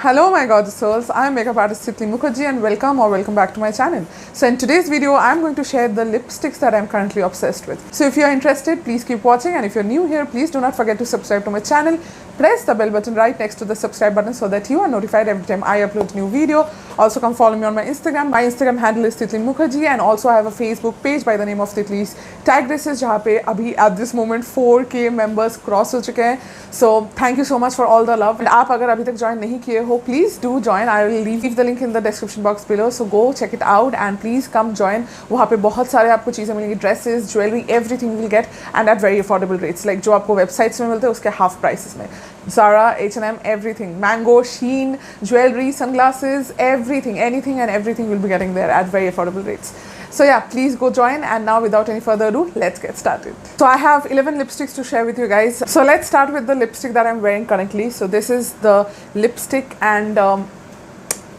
Hello my gorgeous souls, I am makeup artist Titli Mukherjee and welcome back to my channel. So in today's video, I am going to share the lipsticks that I am currently obsessed with. So if you are interested, please keep watching, and if you are new here, please do not forget to subscribe to my channel. Press the bell button right next to the subscribe button so that you are notified every time I upload a new video. Also come follow me on my Instagram. My Instagram handle is Titli Mukherjee, and also I have a Facebook page by the name of Titli's Tag Races जहाँ पे अभी at this moment 4K members cross हो चुके हैं. So thank you so much for all the love. And आप अगर अभी तक join नहीं किए हो, please do join. I will leave the link in the description box below. So go check it out and please come join. वहाँ पे बहुत सारे आपको चीज़ें मिलेंगी, dresses, jewelry, everything you will get and at very affordable rates. Like जो आपको websites में मिलते हैं उसके half prices में. Zara, H&M, everything. Mango, Shein, jewelry, sunglasses, everything, anything and everything you'll be getting there at very affordable rates. So yeah, please go join, and now without any further ado, let's get started. So I have 11 lipsticks to share with you guys. So let's start with the lipstick that I'm wearing currently. So this is the lipstick, and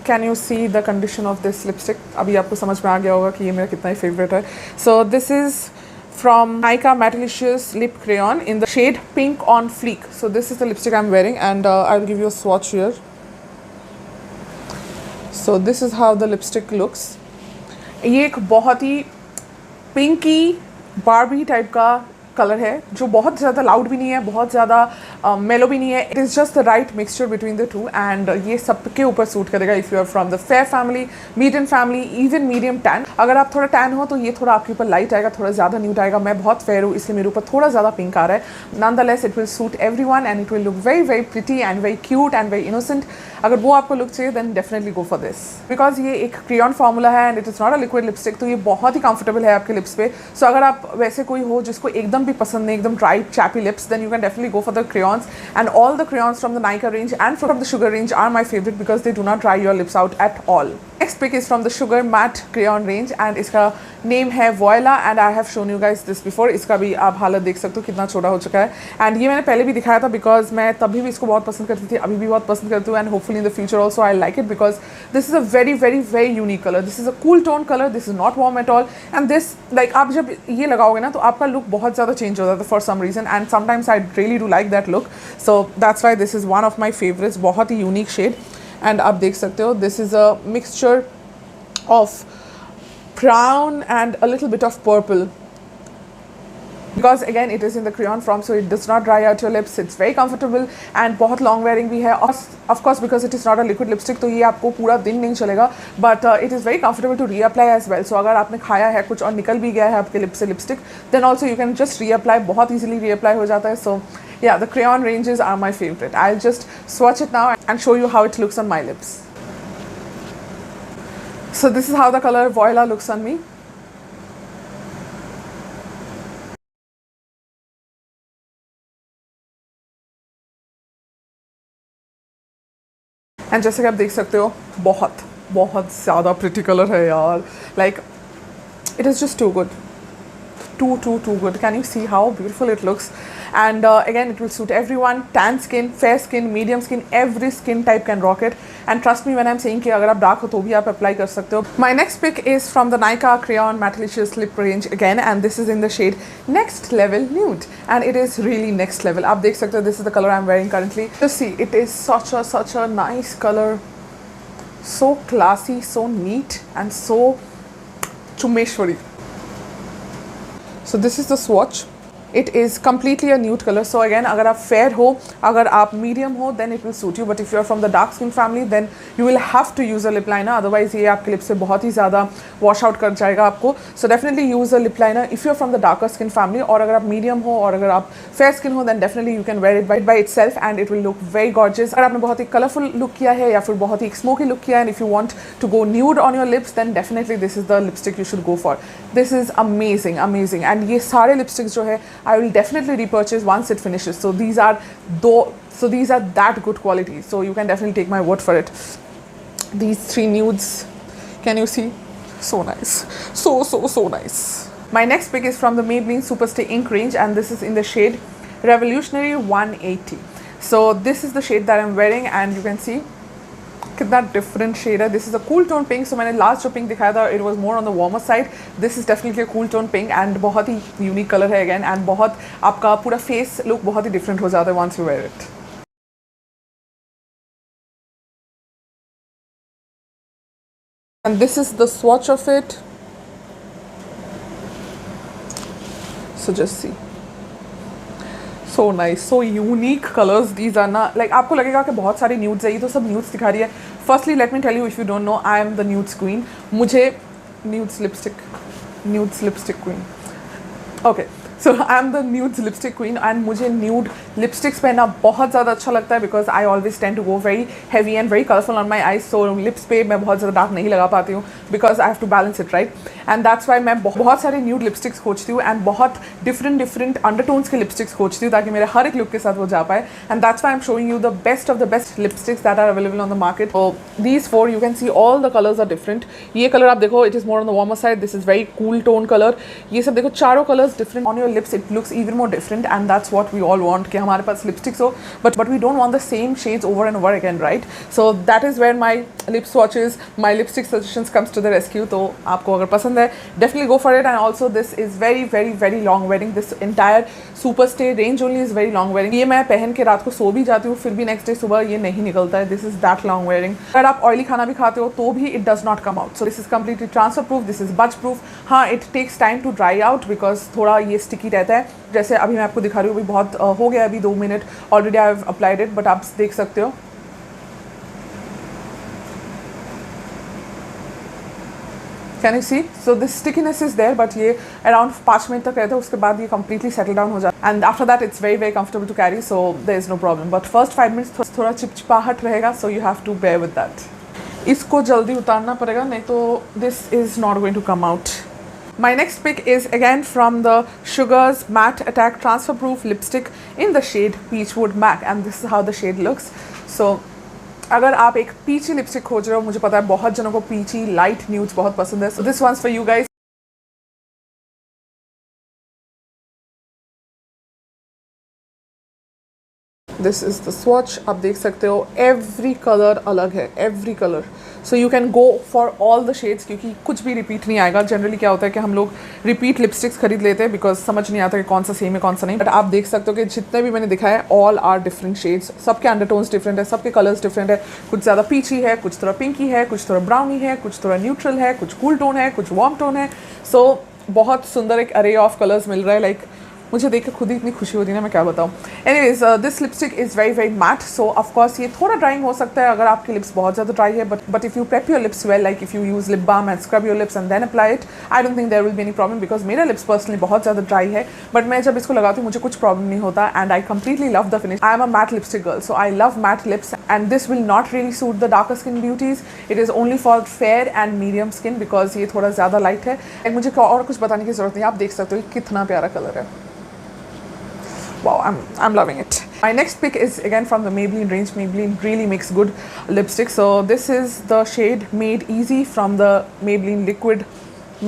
can you see the condition of this lipstick? अभी आपको समझ में आ गया होगा कि ये मेरा कितना ही favorite है. So this is from Nykaa Mattelicious Lip Crayon in the shade Pink on Fleek. So this is the lipstick I'm wearing, and I'll give you a swatch here. So this is how the lipstick looks. ये एक बहुत ही Pinky Barbie type का colour है, जो बहुत ज़्यादा loud भी नहीं है, बहुत ज़्यादा मेलो भी नहीं है. It is just the right mixture between the two, and ये सबके ऊपर सूट करेगा. If you are from the fair family, medium family, even medium tan. अगर आप थोड़ा टैन हो तो ये थोड़ा आपके ऊपर लाइट आएगा, थोड़ा ज़्यादा न्यूट आएगा. मैं बहुत फेयर हूँ इसलिए मेरे ऊपर थोड़ा ज़्यादा पिंक आ रहा है. Nonetheless it will suit everyone and it will look very very pretty and very cute and very innocent. अगर वो आपको लुक चाहिए then definitely go for this, because ये एक क्रेयॉन फार्मूला है and it is not a liquid lipstick, तो ये बहुत ही कंफर्टेबल है आपके लिप्स पे. सो अगर आप वैसे कोई हो जिसको एकदम भी पसंद नहीं, एकदम dry chappy lips, then you can definitely go for the crayons. And all the crayons from the Nykaa range and from the Sugar range are my favorite because they do not dry your lips out at all. Next pick is from the Sugar matte crayon range, and इसका name है Voila, and I have shown you guys this before. इसका भी आप हालत देख सकते हो कितना छोटा हो चुका है, and ये मैंने पहले भी दिखाया था बिकॉज मैं तभी भी इसको बहुत पसंद करती थी, अभी भी बहुत पसंद करती हूँ, and hopefully in the future also I like it because this is a very very very unique color. This is a cool tone color. This is not warm at all, and this like आप जब ये लगाओगे ना तो आपका look बहुत ज़्यादा change हो जाता है for some reason, and sometimes I really do like that look. So that's why this is one of my favorites. बहुत ही unique shade, and आप देख सकते हो this is a mixture of brown and a little bit of purple, because again it is in the crayon form, so it does not dry out your lips. It's very comfortable and बहुत long wearing भी है. Of course because it is not a liquid lipstick तो ये आपको पूरा दिन नहीं चलेगा, but it is very comfortable to reapply as well. So अगर आपने खाया है कुछ और निकल भी गया है आपके लिप से lipstick, then also you can just reapply, बहुत easily reapply हो जाता है. So yeah, the crayon ranges are my favorite. I'll just swatch it now and show you how it looks on my lips. So this is how the color Voila looks on me. And जैसे कि आप देख सकते हो बहुत बहुत ज़्यादा pretty colour है यार. Like it is just too good, too good. Can you see how beautiful it looks? And again it will suit everyone, tan skin, fair skin, medium skin, every skin type can rock it. And trust me when I'm saying कि अगर आप dark हो तो भी आप apply कर सकते हो. My next pick is from the Nykaa Crayon Mattelicious Lip range again, and this is in the shade Next Level Nude, and it is really next level. आप देख सकते हो this is the color I'm wearing currently. Just see, it is such a nice color, so classy, so neat and so chumeshwari. So this is the swatch. It is completely a nude color. So again अगर आप fair हो, अगर आप medium हो then it will suit you, but if you are from the dark skin family then you will have to use a lip liner, otherwise ये आपके lips से बहुत ही ज़्यादा wash out कर जाएगा आपको. So definitely use a lip liner if you are from the darker skin family, और अगर आप medium हो और अगर आप fair skin हो then definitely you can wear it by itself and it will look very gorgeous. अगर आपने बहुत ही colorful look किया है या फिर बहुत ही smoky look किया है, and if you want to go nude on your lips then definitely this is the lipstick you should go for. This is amazing and ये सारे lipsticks जो है I will definitely repurchase once it finishes. So these are that good quality. So you can definitely take my word for it. These three nudes, can you see? So nice, so nice. My next pick is from the Maybelline Superstay Ink range, and this is in the shade Revolutionary 180. So this is the shade that I'm wearing, and you can see कितना different shade है. This is a cool tone pink. So मैंने last जो pink दिखाया था it was more on the warmer side. This is definitely a cool tone pink and बहुत ही unique colour है again, and बहुत आपका पूरा फेस लुक बहुत ही डिफरेंट हो जाता है once you wear it. And this is the swatch of it. So just see. So nice, so unique colors these are ना. Like आपको लगेगा कि बहुत सारे nudes है, ये तो सब nudes दिखा रही है. Firstly, let me tell you, if you don't know, I am the nudes queen. मुझे nudes lipstick queen. Okay. So I am the nudes lipstick queen and मुझे न्यूड लिपस्टिक्स पहनना बहुत ज़्यादा अच्छा लगता है because I always tend to go very heavy and very colourful on my eyes. So lips पे मैं बहुत ज़्यादा डार्क नहीं लगा पाती हूँ because I have to balance it right. And that's why मैं बहुत सारे न्यूड लिपस्टिक्स खोजती हूँ एंड बहुत डिफरेंट अंडरटोन्स के लिपस्टिक्स खोजती हूँ ताकि मेरे हर एक लुक के साथ वो जा पाए. And that's why I am showing you the best of the best lipsticks that are available on the market. These four you can see all the colours are different. ये कलर आप देखो, it is more on the warmer side. This is very cool tone colour. ये सब देखो, चारों colours different on your lips. It looks even more different and that's what we all want कि हमारे पास lipsticks हो but we don't want the same shades over and over again, right? So that is where my lip swatches, my lipstick suggestions comes to the rescue. तो आपको अगर पसंद है definitely go for it. And also this is very long wearing. This entire super stay range only is very long wearing. ये मैं पहन के रात को सो भी जाती हूँ फिर भी नेक्स्ट डे सुबह ये नहीं निकलता है. This is that long wearing. अगर आप ऑयली खाना भी खाते हो तो भी it does not come out. So this is completely transfer proof. This is budge proof. हाँ, it takes time to dry out because थोड़ा ये sticky रहता है. जैसे अभी मैं आपको दिखा रही हूँ, अभी बहुत हो गया, अभी 2 minute already I have applied it but आप देख सकते हो. Can you see? So this stickiness is there but ये अराउंड 5 मिनट तक रहता है, उसके बाद ये कंप्लीटली सेटल डाउन हो जाता है and after that it's very comfortable to carry. So there is no problem but first 5 minutes थोड़ा चिपचिपाहट रहेगा. So you have to bear with that. इसको जल्दी उतारना पड़ेगा नहीं तो this is not going to come out. My next pick is again from the Sugar's Matte Attack Transfer Proof Lipstick in the shade Peachwood Mac and this is how the shade looks. So अगर आप एक पीची lipstick खोज रहे हो, मुझे पता है बहुत जनों को पीची लाइट न्यूड्स बहुत पसंद है. So this one's for you guys. This is the swatch. आप देख सकते हो every color अलग है, every color. So you can go for all the shades क्योंकि कुछ भी रिपीट नहीं आएगा. जनरली क्या होता है कि हम लोग रिपीट लिपस्टिक्स खरीद लेते हैं बिकॉज समझ नहीं आता कि कौन सा सेम है कौन सा नहीं. बट आप देख सकते हो कि जितने भी मैंने दिखाया है ऑल आर डिफरेंट शेड्स. सबके अंडरटोन्स डिफरेंट है, सबके कलर्स डिफरेंट है. कुछ ज़्यादा पीची है, कुछ थोड़ा पिंकी है, कुछ थोड़ा ब्राउनी है, कुछ थोड़ा न्यूट्रल है, कुछ कूल टोन है, कुछ वार्म टोन है. सो बहुत सुंदर एक अरे ऑफ कलर्स मिल रहा है. लाइक मुझे देख के खुद ही इतनी खुशी होती है ना, मैं क्या बताऊँ. Anyways this lipstick is very matte. So of course ये थोड़ा ड्राइंग हो सकता है अगर आपकी लिप्स बहुत ज़्यादा ड्राई है but if you prep your lips well, like if you use lip balm and scrub your lips and then apply it, I don't think there will be any problem because मेरा lips personally बहुत ज़्यादा dry है but मैं जब इसको लगाती हूँ मुझे कुछ प्रॉब्लम नहीं होता and I completely love the finish. I am a matte lipstick girl so I love matte lips and this will not really suit the darker skin beauties. It is only for fair and medium skin because ये थोड़ा ज़्यादा light है. And मुझे और कुछ बताने की जरूरत नहीं, आप देख सकते हो कितना प्यारा कलर है. Wow, I'm loving it. My next pick is again from the Maybelline range. Maybelline really makes good lipstick. So this is the shade Made Easy from the Maybelline Liquid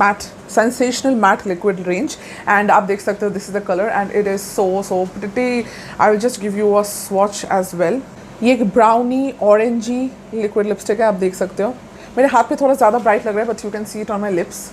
Matte Sensational Matte Liquid range. And आप देख सकते हो this is the color and it is so pretty. I will just give you a swatch as well. ये एक browny orangey liquid lipstick है, आप देख सकते हो. मेरे हाथ पे थोड़ा ज़्यादा bright लग रहा है but you can see it on my lips.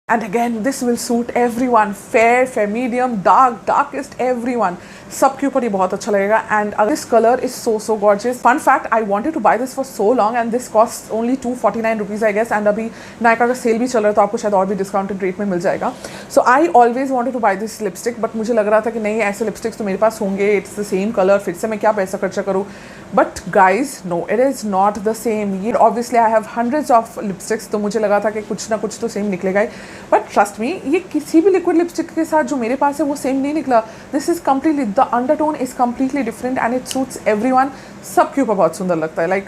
And again, this will suit everyone, fair, medium, darkest, everyone. सबके ऊपर ये बहुत अच्छा लगेगा and this color is so gorgeous. Fun fact, I wanted to buy this for so long and this costs only 249 rupees I guess and अभी नायका का cell भी चल रहा है तो आपको शायद और भी डिस्काउंटेड रेट में मिल जाएगा. So I always wanted to buy this lipstick but मुझे लग रहा था कि नहीं ऐसे लिपस्टिक्स तो मेरे पास होंगे, it's the same color, फिर से मैं क्या पैसा खर्चा करूँ. But guys, no, it is not the same. ये obviously I have hundreds of lipsticks तो मुझे लगा था कि कुछ ना कुछ तो सेम निकलेगा ही. But trust me, ये किसी भी लिक्विड लिपस्टिक के साथ जो मेरे पास है वो सेम नहीं निकला. This is completely, the undertone is completely different and it suits everyone. सबके ऊपर बहुत सुंदर लगता है. Like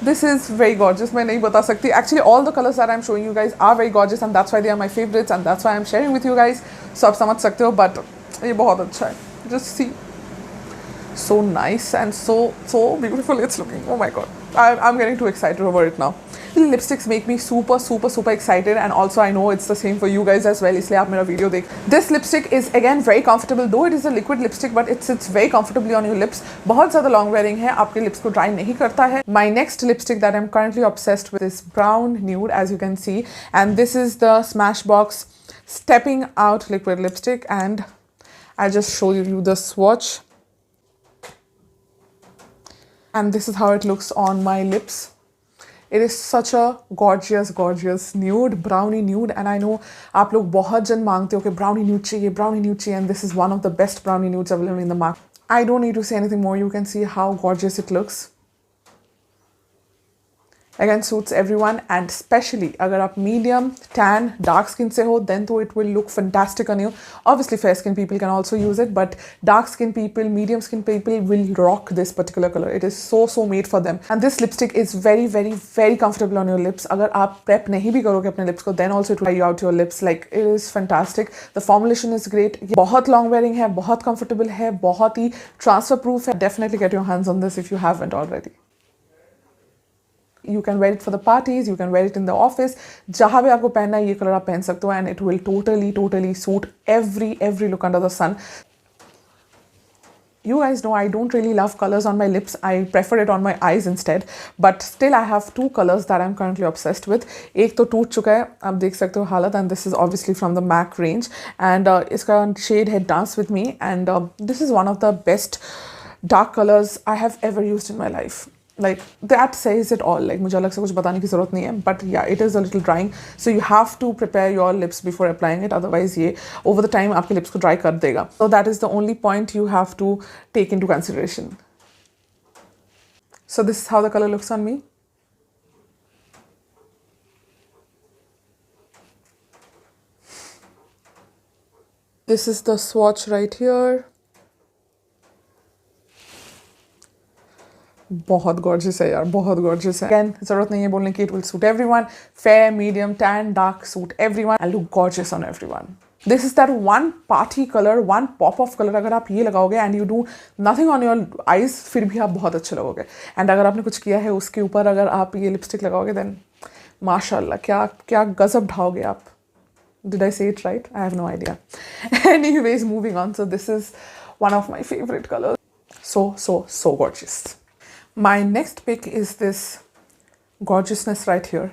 this is very gorgeous. मैं नहीं बता सकती. Actually all the colors that I'm showing you guys are very gorgeous and that's why they are my favorites and that's why I'm sharing with you guys. So आप समझ सकते हो but ये बहुत अच्छा है. Just see. So nice and so beautiful it's looking. Oh my god, I'm getting too excited over it now. Lipsticks make me super excited and also I know it's the same for you guys as well, इसलिए आप मेरा video देख. This lipstick is again very comfortable though it is a liquid lipstick but it sits very comfortably on your lips. बहुत ज़्यादा long wearing है, आपके lips को dry नहीं करता है. My next lipstick that I'm currently obsessed with is brown nude as you can see and this is the Smashbox Stepping Out liquid lipstick and I just show you the swatch. and this is how it looks on my lips. It is such a gorgeous nude, brownie nude, and I know आप लोग बहुत जन मांगते हो कि brownie nude चाहिए, and this is one of the best brownie nudes available in the market. I don't need to say anything more. You can see how gorgeous it looks. Again, suits everyone, and especially अगर आप medium, tan, dark skin से हो, then तो it will look fantastic on you. Obviously, fair skin people can also use it, but dark skin people, medium skin people will rock this particular color. It is so made for them. And this lipstick is very comfortable on your lips. अगर आप prep नहीं भी करोगे अपने lips को, then also it will dry out your lips. Like, it is fantastic. The formulation is great. बहुत long wearing है, बहुत comfortable है, बहुत ही transfer proof है. Definitely get your hands on this if you haven't already. You can wear it for the parties, you can wear it in the office. जहाँ भी आपको पहनना है ये कलर आप पहन सकते हो, and it will totally suit every look under the sun. You guys know I don't really love colors on my lips. I prefer it on my eyes instead. But still I have two colors that I'm currently obsessed with. एक तो टूट चुका है, आप देख सकते हो हालत, and this is obviously from the MAC range. And इसका shade है Dance With Me, and this is one of the best dark colors I have ever used in my life. Like, that says it all. Like, मुझे अलग से कुछ बताने की ज़रूरत नहीं है, but yeah, it is a little drying, so you have to prepare your lips before applying it, otherwise ये over the time आपके lips को dry कर देगा. So that is the only point you have to take into consideration. So this is how the color looks on me. This is the swatch right here. बहुत gorgeous है यार, बहुत gorgeous है. Again, ज़रूरत नहीं है बोलने की, it will suit everyone. Fair, medium, tan, dark, suit everyone and look gorgeous on everyone. This is that one party color, one pop-off color. अगर आप ये लगाओगे and you do nothing on your eyes, फिर भी आप बहुत अच्छे लगोगे. And अगर आपने कुछ किया है उसके ऊपर अगर आप ये लिपस्टिक लगाओगे, then माशाल्लाह क्या गजब ढाओगे आप. Did I say it right? I have no idea. Anyways, moving on. So this is one of my favorite colors. So gorgeous. My next pick is this gorgeousness right here,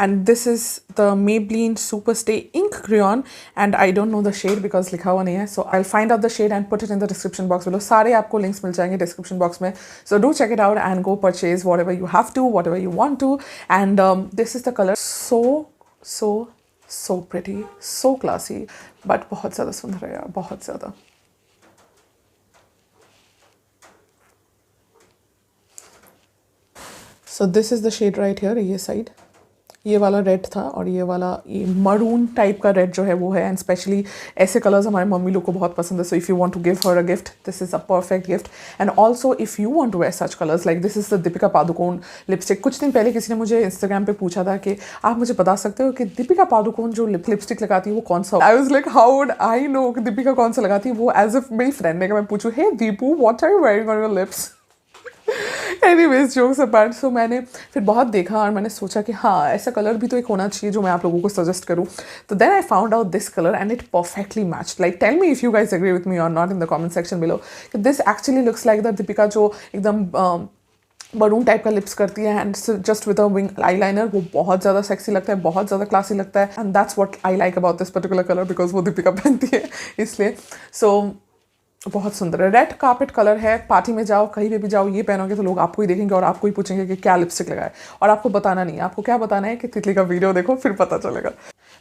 and this is the Maybelline Superstay Ink Crayon, and I don't know the shade because लिखा हुआ नहीं है, so I'll find out the shade and put it in the description box below. सारे आपको links मिल जाएंगे description box में, so do check it out and go purchase whatever you have to, whatever you want to. And this is the color. So pretty, so classy, but बहुत ज़्यादा सुंदर है यार, बहुत ज़्यादा. So this is the shade right here. ये side, ये वाला रेड था और ये वाला ये मरून टाइप का रेड जो है वो है. एंड स्पेशली ऐसे कलर्स हमारे मम्मी लोग को बहुत पसंद है. So if you want to give her a gift, this is a perfect gift. And also if you want to wear such colours, like this is the Deepika Padukone lipstick. कुछ दिन पहले किसी ने मुझे इंस्टाग्राम पे पूछा था कि आप मुझे बता सकते हो कि दीपिका पादुकोण जो लिपस्टिक लगाती है वो कौन सा. I was like, how would I know कि दीपिका कौन सा लगाती है. वो एज इफ मेरी फ्रेंड ने, मैं पूछूँ, hey Deepu, what are you wearing on your lips. Anyways, jokes apart. So मैंने फिर बहुत देखा और मैंने सोचा कि हाँ, ऐसा कलर भी तो एक होना चाहिए जो मैं आप लोगों को सजेस्ट करूँ. तो then I found out this colour and it perfectly matched. Like, tell me if you guys agree with me or not in the comment section below. This actually looks like the Deepika जो एकदम balloon type का lips करती है and just with a wing eyeliner. वो बहुत ज़्यादा sexy लगता है, बहुत ज़्यादा क्लासी लगता है. And that's what I like about this particular colour, because वो दीपिका पहनती है इसलिए. सो बहुत सुंदर है. रेड कार्पेट कलर है. पार्टी में जाओ, कहीं पे भी जाओ, ये पहनोगे तो लोग आपको ही देखेंगे और आपको ही पूछेंगे कि क्या लिपस्टिक लगाए. और आपको बताना नहीं है. आपको क्या बताना है कि तितली का वीडियो देखो, फिर पता चलेगा.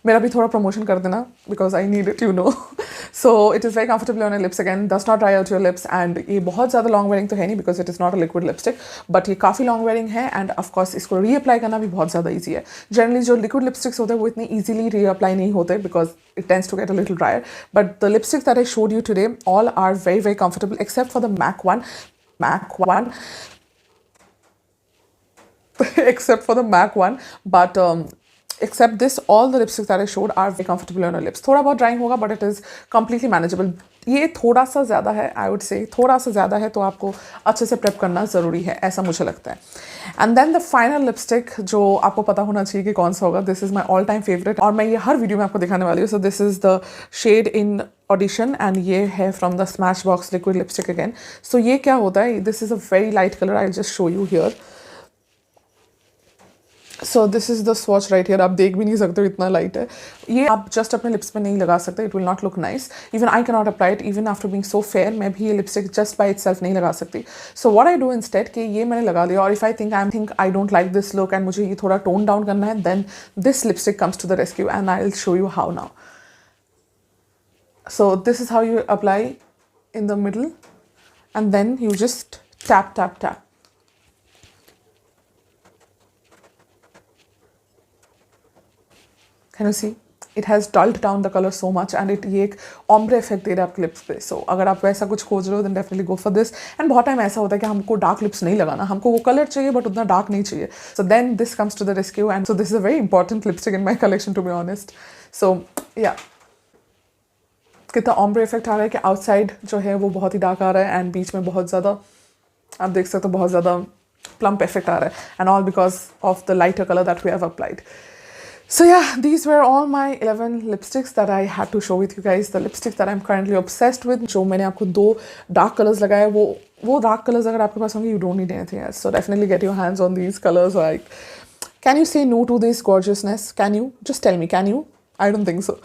मेरा भी थोड़ा प्रमोशन कर देना, because I need it, you know. So it is very comfortable on your lips. Again, does not dry out your lips. And ये बहुत ज़्यादा लॉन्ग वेयरिंग तो है नहीं, because it is not a liquid lipstick, but ये काफ़ी long wearing है. And of course इसको रीअप्लाई करना भी बहुत ज़्यादा ईजी है. जनरली जो लिक्विड लिपस्टिक्स होते हैं वो इतनी ईजिली रीअप्लाई नहीं होते, because it tends to get a little drier. But the lipsticks that I showed you today all are very comfortable, except for the MAC one. Except for the MAC one. But except this, all the lipsticks that I showed are very comfortable on your lips. थोड़ा बहुत drying होगा, but it is completely manageable. ये थोड़ा सा ज़्यादा है, I would say थोड़ा सा ज़्यादा है, तो आपको अच्छे से प्रेप करना ज़रूरी है, ऐसा मुझे लगता है. And then the final lipstick जो आपको पता होना चाहिए कि कौन सा होगा. This is my all time favourite और मैं ये हर वीडियो में आपको दिखाने वाली हूँ. So this is the shade in audition and ये है from the Smashbox liquid lipstick again. So ये क्या होता है, this is a very light colour. I just show you here. So this is the swatch right here. आप देख भी नहीं सकते हो, इतना लाइट है. ये आप जस्ट अपने लिप्स पे नहीं लगा सकते. It will not look nice. Even I can not apply it even after being so fair. मैं भी ये लिपस्टिक जस्ट बाय इटसेल्फ नहीं लगा सकती. So what I do instead कि ये मैंने लगा लिया, और if I think I don't like this look and मुझे ये थोड़ा टोन डाउन करना है, then this lipstick comes to the rescue and I will show you how now. So this is how you apply in the middle, and then you just tap, tap, tap. Can you see? It has dulled down the color so much, and it ये एक ombre effect दे रहा है आपके lips पे. So अगर आप वैसा कुछ खोज रहे हो, then definitely go for this. And बहुत टाइम ऐसा होता है कि हमको dark lips नहीं लगाना, हमको वो color चाहिए but उतना dark नहीं चाहिए. So then this comes to the rescue, and so this is a very important lipstick in my collection, to be honest. So yeah. कितना ऑम्ब्रे इफेक्ट आ रहा है कि आउटसाइड जो है वो बहुत ही डार्क आ रहा है एंड बीच में बहुत ज़्यादा, आप देख सकते हो, बहुत ज़्यादा प्लम्प इफेक्ट आ रहा है, and all because of the lighter colour that we have applied. So yeah, these were all my 11 lipsticks that I had to show with you guys. The lipsticks that I'm currently obsessed with. जो मैंने आपको 2 dark colors लगाए, वो dark colors अगर आपके पास होंगे, you don't need anything else. So definitely get your hands on these colors. Like, can you say no to this gorgeousness? Can you? Just tell me, can you? I don't think so.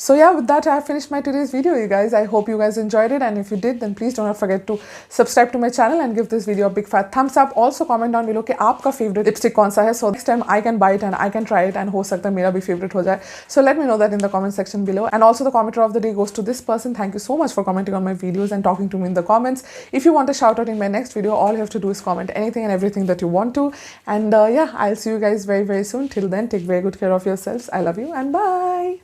So yeah, with that I have finished my today's video, you guys. I hope you guys enjoyed it, and if you did, then please do not forget to subscribe to my channel and give this video a big fat thumbs up. Also comment down below कि आपका favorite lipstick कौन सा है, so next time I can buy it and I can try it, and हो सकता है मेरा भी favorite हो जाए. So let me know that in the comment section below. And also the commenter of the day goes to this person. Thank you so much for commenting on my videos and talking to me in the comments. If you want a shout out in my next video, all you have to do is comment anything and everything that you want to. And yeah, I'll see you guys very, very soon. Till then, take very good care of yourselves. I love you, and bye.